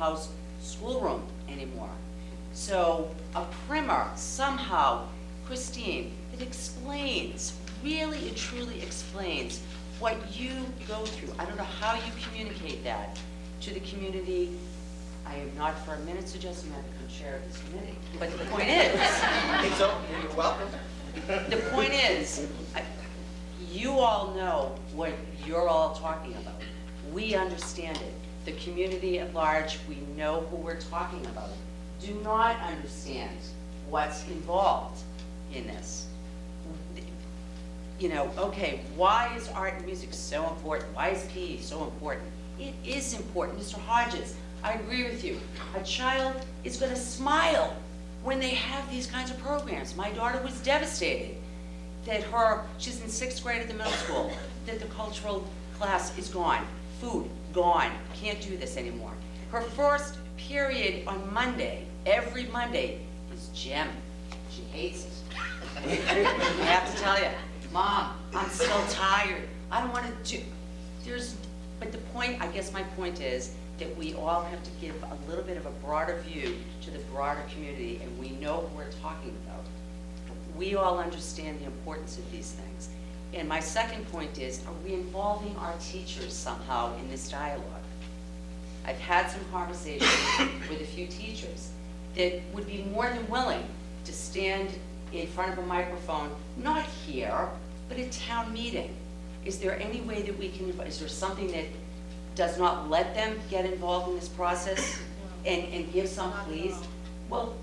house schoolroom anymore. So a primer somehow, Christine, that explains, really and truly explains what you go through. I don't know how you communicate that to the community. I am not for a minute suggesting that I become chair of this committee, but the point is, You're welcome. the point is, you all know what you're all talking about. We understand it. The community at large, we know who we're talking about. Do not understand what's involved in this. You know, okay, why is art and music so important? Why is PE so important? It is important, Mr. Hodges. I agree with you. A child is going to smile when they have these kinds of programs. My daughter was devastated that she's in 6th grade at the middle school, that the cultural class is gone, food gone, can't do this anymore. Her first period on Monday, every Monday, is gym. She hates it. I have to tell you, Mom, I'm still tired. I don't want to do, but the point, I guess my point is that we all have to give a little bit of a broader view to the broader community, and we know who we're talking about. We all understand the importance of these things. And my second point is, are we involving our teachers somehow in this dialogue? I've had some conversations with a few teachers that would be more than willing to stand in front of a microphone, not here, but at town meeting. Is there any way that we can, is there something that does not let them get involved in this process and give some pleas? Well,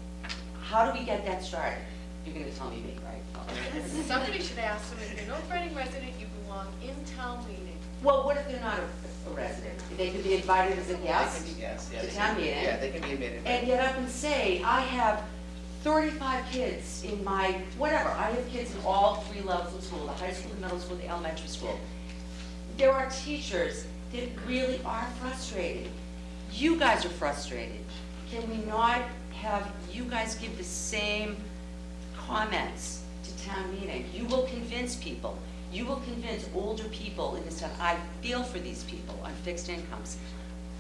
how do we get that started? You're gonna tell me, right? Somebody should ask them, if you're North Reading resident, you belong in town meeting. Well, what if they're not a resident? They could be invited as a guest to town meeting. Yeah, they can be admitted. And get up and say, I have 35 kids in my, whatever, I have kids in all 3 levels of school, the high school, the middle school, the elementary school. There are teachers that really are frustrated. You guys are frustrated. Can we not have you guys give the same comments to town meeting? You will convince people. You will convince older people in this town. I feel for these people on fixed incomes.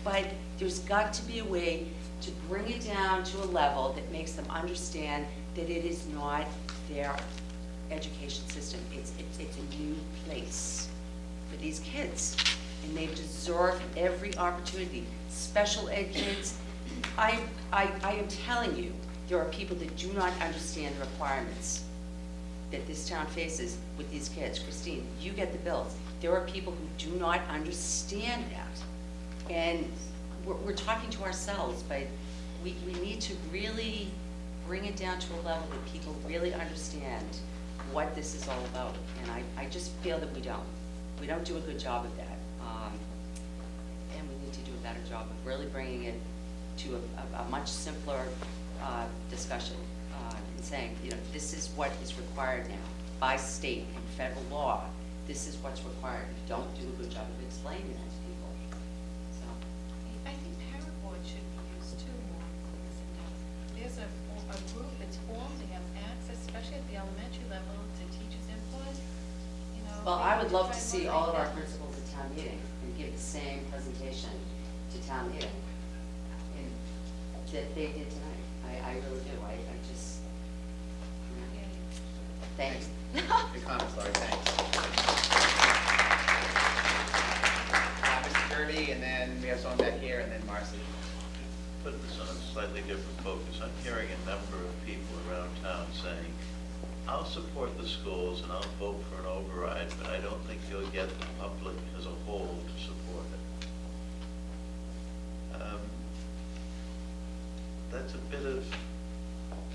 But there's got to be a way to bring it down to a level that makes them understand that it is not their education system. It's a new place for these kids, and they deserve every opportunity. Special ed kids, I am telling you, there are people that do not understand the requirements that this town faces with these kids. Christine, you get the bills. There are people who do not understand that. And we're talking to ourselves, but we need to really bring it down to a level that people really understand what this is all about. And I just feel that we don't. We don't do a good job of that. And we need to do a better job of really bringing it to a much simpler discussion and saying, you know, this is what is required now by state and federal law. This is what's required. We don't do a good job of explaining that to people. So. I think parent board should be used too more in this endeavor. There's a group that's formed, they have access, especially at the elementary level, to teachers' input, you know. Well, I would love to try see and all of our motivate them. principals at town meeting and give the same presentation to town meeting and that they did tonight. I really do. I just, Yeah. thanks. Your comments, Laurie, thanks. Mr. Gertie, and then we have someone back here, and then Marcy. Put this on a slightly different focus. I'm hearing a number of people around town saying, I'll support the schools and I'll vote for an override, but I don't think you'll get the public as a whole to support it.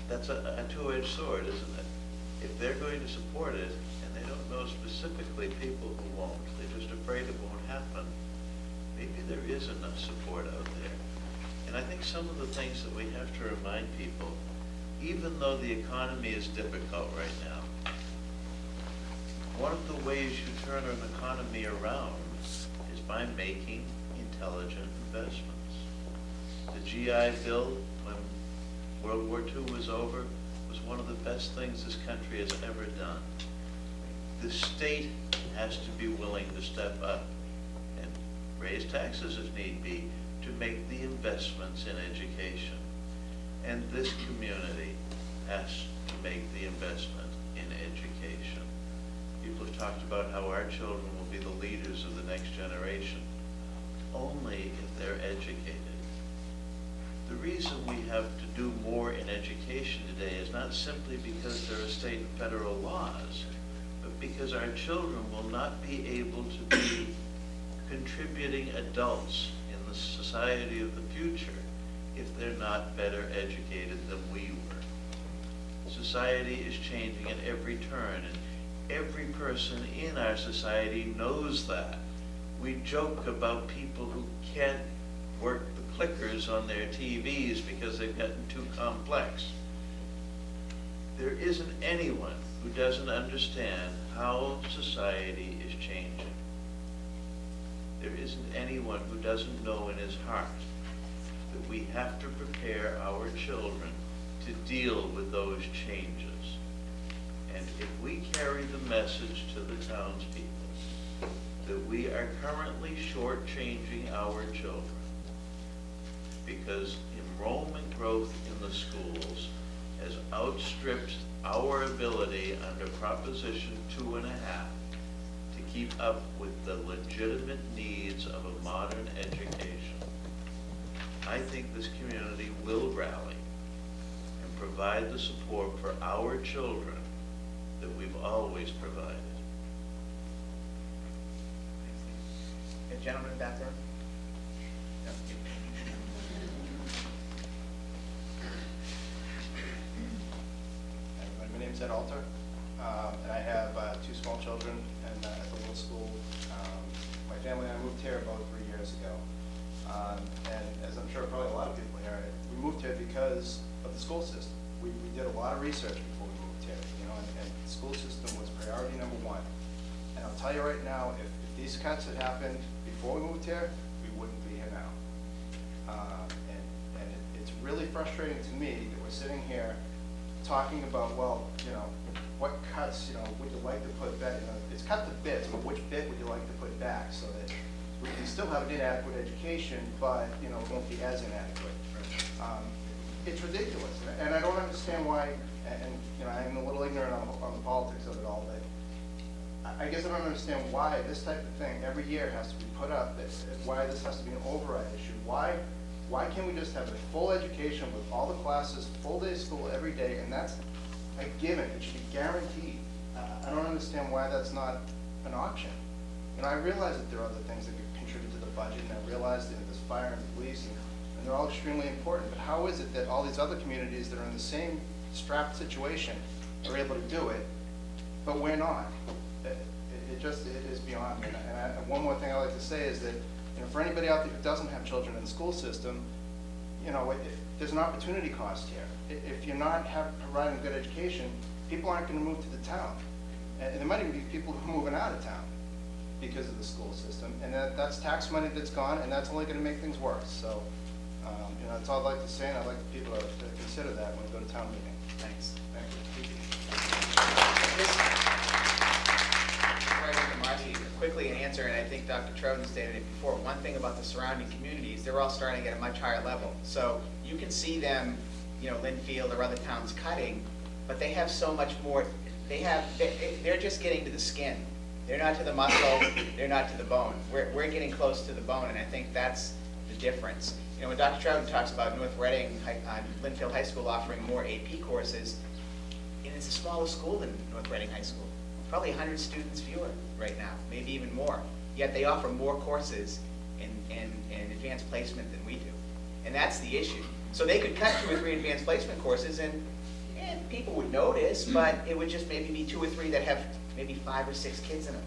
That's a two-edged sword, isn't it? If they're going to support it, and they don't know specifically people who won't, they're just afraid it won't happen, maybe there is enough support out there. And I think some of the things that we have to remind people, even though the economy is difficult right now, one of the ways you turn an economy around is by making intelligent investments. The GI Bill, when World War II was over, was one of the best things this country has ever done. The state has to be willing to step up and raise taxes if need be to make the investments And this community has to make the investment in education. People have talked about how our children will be the leaders of the next generation, only if they're educated. The reason we have to do more in education today is not simply because there are state and federal laws, but because our children will not be able to be contributing adults in the society of the future if they're not better educated than we were. Society is changing at every turn, and every person in our society knows that. We joke about people who can't work the clickers on their TVs because they've gotten too complex. There isn't anyone who doesn't understand how society is changing. There isn't anyone who doesn't know in his heart that we have to prepare our children to deal with those changes. And if we carry the message to the townspeople that we are currently shortchanging our children because enrollment growth in the schools has outstripped our ability under Proposition 2.5 to keep up with the legitimate needs of a modern education, I think this community will rally and provide the support for our children that we've always provided. A gentleman back there? No. My name's Ed Alter, and I have two small children and at the little school. My family and I moved here about 3 years ago. And as I'm sure probably a lot of people here, we moved here because of the school system. We did a lot of research before we moved here, and the school system was priority number one. And I'll tell you right now, if these cuts had happened before we moved here, we wouldn't be here now. And it's really frustrating to me that we're sitting here talking about, well, what cuts, would you like to put back? It's cut the bits, but which bit would you like to put back so that we can still have an inadequate education, but it won't be as inadequate. It's ridiculous, and I don't understand why. And I'm a little ignorant on the politics of it all, but I guess I don't understand why this type of thing every year has to be put up. Why this has to be an override issue? Why can't we just have a full education with all the classes, full day school every day, and that's a given? It should be guaranteed. I don't understand why that's not an option. I realize that there are other things that could contribute to the budget, and I realize that there's fire and police, and they're all extremely important. But how is it that all these other communities that are in the same strapped situation are able to do it, but we're not? It is beyond me. And one more thing I'd like to say is that, for anybody out there who doesn't have children in the school system, there's an opportunity cost here. If you're not providing a good education, people aren't going to move to the town. And there might even be people who are moving out of town because of the school system. And that's tax money that's gone, and that's only going to make things worse. So, that's all I'd like to say, and I'd like the people to consider that when we go to town meeting. Thanks. Thank you. Before I go to Marcy, quickly an answer, and I think Dr. Troden stated it before. One thing about the surrounding communities, they're all starting at a much higher level. So you can see them, Linfield or other towns cutting, but they have so much more. They're just getting to the skin. They're not to the muscle. They're not to the bone. We're getting close to the bone, and I think that's the difference. When Dr. Trouden talks about North Reading, Linfield High School offering more AP courses, and it's a smaller school than North Reading High School. Probably 100 students fewer right now, maybe even more. Yet they offer more courses in advanced placement than we do. And that's the issue. So they could cut 2 or 3 advanced placement courses, and people would notice, but it would just maybe be 2 or 3 that have maybe 5 or 6 kids in them.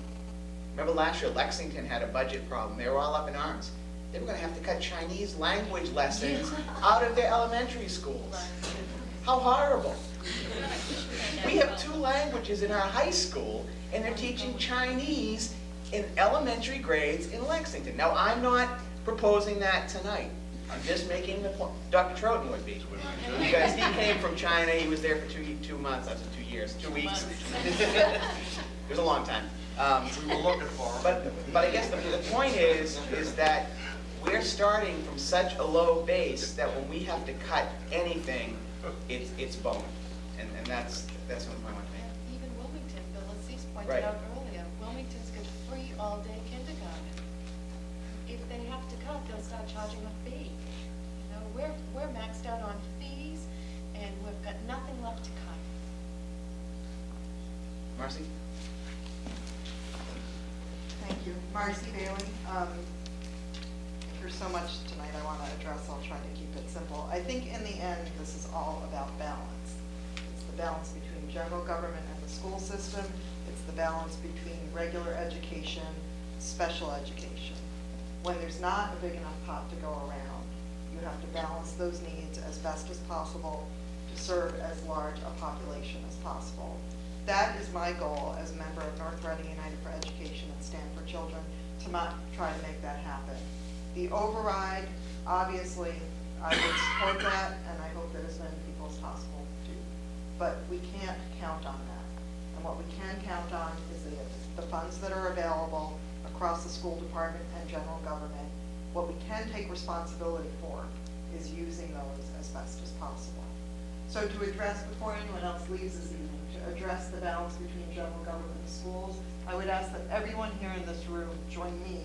Remember last year, Lexington had a budget problem. They were all up in arms. They were going to have to cut Chinese language lessons out of their elementary schools. How horrible. We have 2 languages in our high school, and they're teaching Chinese in elementary grades in Lexington. Now, I'm not proposing that tonight. I'm just making the point. Dr. Troden would be. Because he came from China. He was there for 2 months. I was 2 years, 2 weeks. It was a long time. We were looking for him. But I guess the point is that we're starting from such a low base that when we have to cut anything, it's bone. And that's the only point I want to make. And even Wilmington, Bill Assis Right. pointed out earlier, Wilmington's got free all-day kindergarten. If they have to cut, they'll start charging a fee. You know, we're maxed out on fees, and we've got nothing left to cut. Marcy? Thank you. Marcy Bailey. There's so much tonight I want to address. I'll try to keep it simple. I think in the end, this is all about balance. It's the balance between general government and the school system. It's the balance between regular education, special education. When there's not a big enough pot to go around, you have to balance those needs as best as possible to serve as large a population as possible. That is my goal as a member of North Reading United for Education and Stand for Children, to try to make that happen. The override, obviously, I would support that, and I hope that as many people as possible do. But we can't count on that. And what we can count on is the funds that are available across the school department and general government. What we can take responsibility for is using those as best as possible. So to address, before anyone else leaves this evening, to address the balance between general government and schools, I would ask that everyone here in this room join me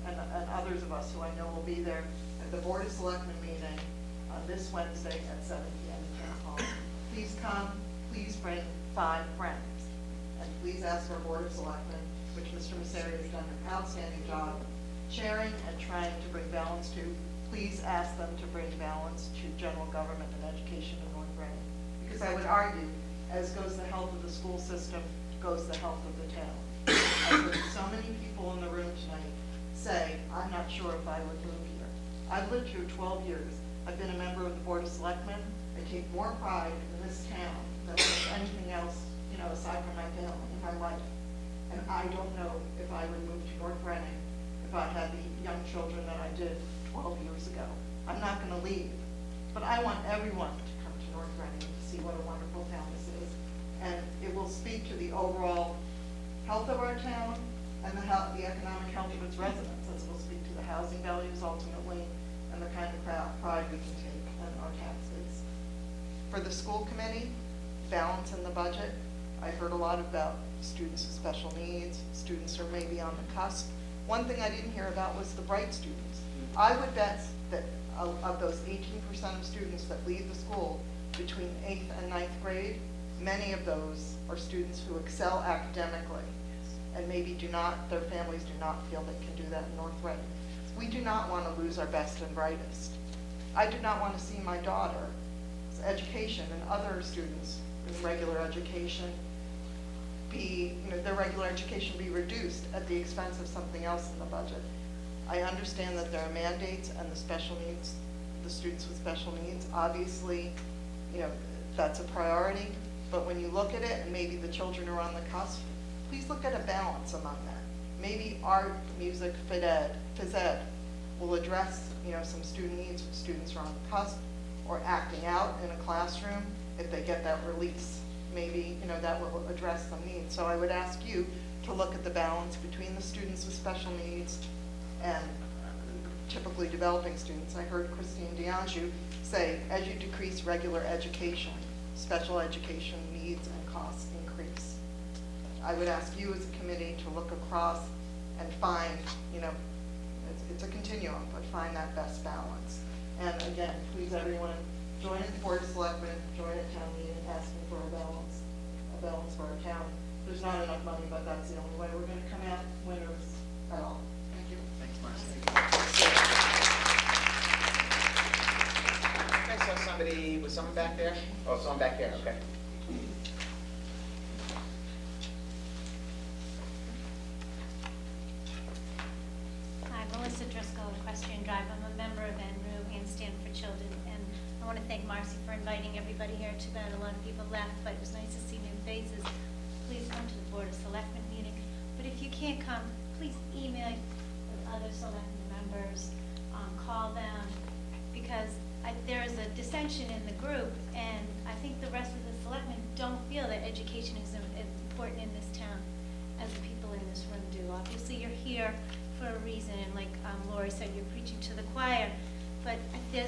and others of us who I know will be there at the Board of Selectmen meeting on this Wednesday at 7 p.m. in Town Hall. Please come, please bring 5 friends, and please ask our Board of Selectmen, which Mr. Messeri has done an outstanding job chairing and trying to bring balance to, please ask them to bring balance to general government and education in North Reading. Because I would argue, as goes the health of the school system, goes the health of the town. I've heard so many people in the room tonight say, I'm not sure if I would move here. I've lived here 12 years. I've been a member of the Board of Selectmen. I take more pride in this town than almost anything else, aside from my family in my life. And I don't know if I would move to North Reading if I had the young children that I did 12 years ago. I'm not going to leave, but I want everyone to come to North Reading to see what a wonderful town this is. And it will speak to the overall health of our town and the economic health of its residents, as it will speak to the housing values ultimately and the kind of pride we can take in our tax base. For the school committee, balance in the budget. I heard a lot about students with special needs, students who are maybe on the cusp. One thing I didn't hear about was the bright students. I would bet that of those 18% of students that leave the school between 8th and 9th grade, many of those are students who excel academically and maybe their families do not feel they can do that in North Reading. We do not want to lose our best and brightest. I do not want to see my daughter's education and other students in regular education their regular education be reduced at the expense of something else in the budget. I understand that there are mandates and the special needs, the students with special needs, obviously, that's a priority, but when you look at it and maybe the children are on the cusp, please look at a balance among that. Maybe art, music, phys ed will address, some student needs if students are on the cusp, or acting out in a classroom if they get that release. Maybe, that will address some needs. So I would ask you to look at the balance between the students with special needs and typically developing students. I heard Christine Dianju say, as you decrease regular education, special education needs and costs increase. I would ask you as a committee to look across and find, it's a continuum, but find that best balance. And again, please everyone, join the Board of Selectmen, join at town meeting, asking for a balance for our town. There's not enough money, but that's the only way we're going to come out winners at all. Thank you. Thanks, Marcy. I saw somebody, was someone back there? Oh, someone back here, okay. Hi, Melissa Driscoll, Equestrian Drive. I'm a member of NRU and Stand for Children, and I want to thank Marcy for inviting everybody here. Too bad a lot of people left, but it was nice to see new faces. Please come to the Board of Selectmen meeting. But if you can't come, please email the other selectmen members, call them, because there is a dissension in the group, and I think the rest of the selectmen don't feel that education is as important in this town as the people in this room do. Obviously, you're here for a reason, and like Lori said, you're preaching to the choir, but there's